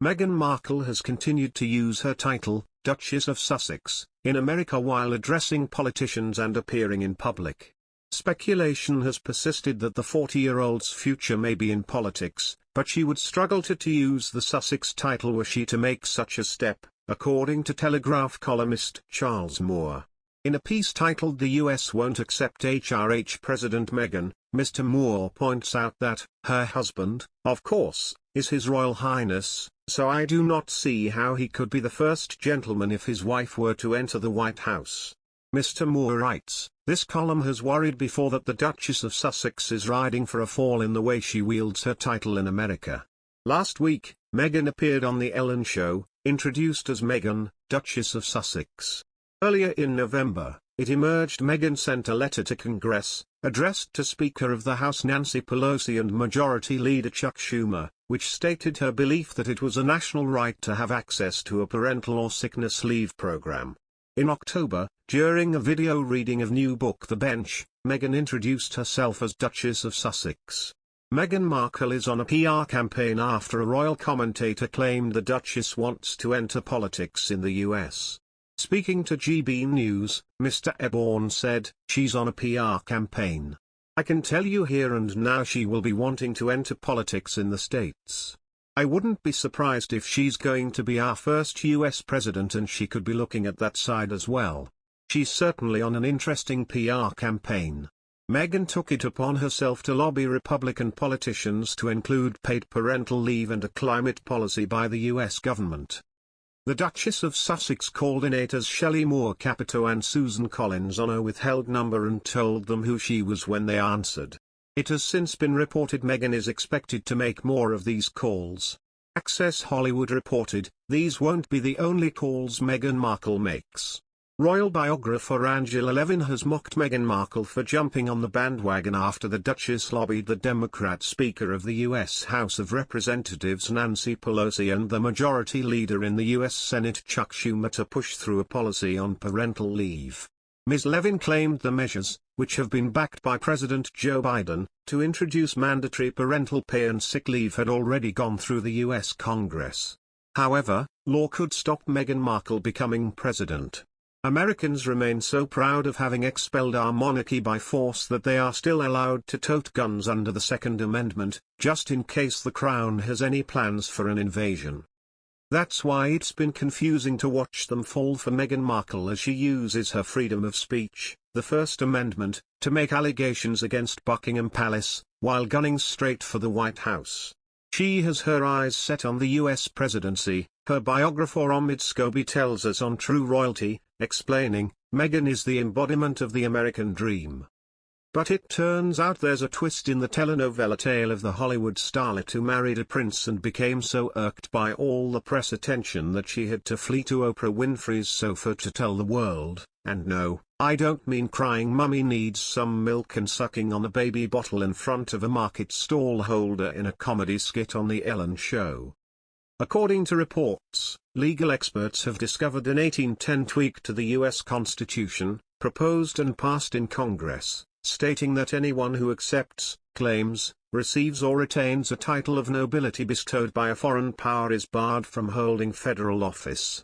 Meghan Markle has continued to use her title, Duchess of Sussex, in America while addressing politicians and appearing in public. Speculation has persisted that the 40-year-old's future may be in politics, but she would struggle to use the Sussex title were she to make such a step, according to Telegraph columnist Charles Moore. In a piece titled "The US Won't Accept HRH President Meghan," Mr. Moore points out that, her husband, of course, is His Royal Highness, so I do not see how he could be the first gentleman if his wife were to enter the White House. Mr. Moore writes, "This column has worried before that the Duchess of Sussex is riding for a fall in the way she wields her title in America." Last week, Meghan appeared on The Ellen Show, introduced as Meghan, Duchess of Sussex. Earlier in November, it emerged Meghan sent a letter to Congress, addressed to Speaker of the House Nancy Pelosi and Majority Leader Chuck Schumer, which stated her belief that it was a national right to have access to a parental or sickness leave program. In October, during a video reading of new book The Bench, Meghan introduced herself as Duchess of Sussex. Meghan Markle is on a PR campaign after a royal commentator claimed the Duchess wants to enter politics in the US. Speaking to GB News, Mr. Eborn said, "She's on a PR campaign. I can tell you here and now she will be wanting to enter politics in the States. I wouldn't be surprised if she's going to be our first US president and she could be looking at that side as well. She's certainly on an interesting PR campaign." Meghan took it upon herself to lobby Republican politicians to include paid parental leave and a climate policy by the US government. The Duchess of Sussex called innators Shelley Moore Capito and Susan Collins on her withheld number and told them who she was when they answered. It has since been reported Meghan is expected to make more of these calls. Access Hollywood reported, "These won't be the only calls Meghan Markle makes." Royal biographer Angela Levin has mocked Meghan Markle for jumping on the bandwagon after the Duchess lobbied the Democrat Speaker of the U.S. House of Representatives Nancy Pelosi and the Majority Leader in the U.S. Senate Chuck Schumer to push through a policy on parental leave. Ms. Levin claimed the measures, which have been backed by President Joe Biden, to introduce mandatory parental pay and sick leave had already gone through the U.S. Congress. However, law could stop Meghan Markle becoming president. Americans remain so proud of having expelled our monarchy by force that they are still allowed to tote guns under the Second Amendment, just in case the Crown has any plans for an invasion. That's why it's been confusing to watch them fall for Meghan Markle as she uses her freedom of speech, the First Amendment, to make allegations against Buckingham Palace, while gunning straight for the White House. She has her eyes set on the US presidency, her biographer Omid Scobie tells us on True Royalty, explaining, "Meghan is the embodiment of the American dream." But it turns out there's a twist in the telenovela tale of the Hollywood starlet who married a prince and became so irked by all the press attention that she had to flee to Oprah Winfrey's sofa to tell the world, and no, I don't mean crying mummy needs some milk and sucking on a baby bottle in front of a market stall holder in a comedy skit on The Ellen Show. According to reports, legal experts have discovered an 1810 tweak to the U.S. Constitution, proposed and passed in Congress, stating that anyone who accepts, claims, receives or retains a title of nobility bestowed by a foreign power is barred from holding federal office.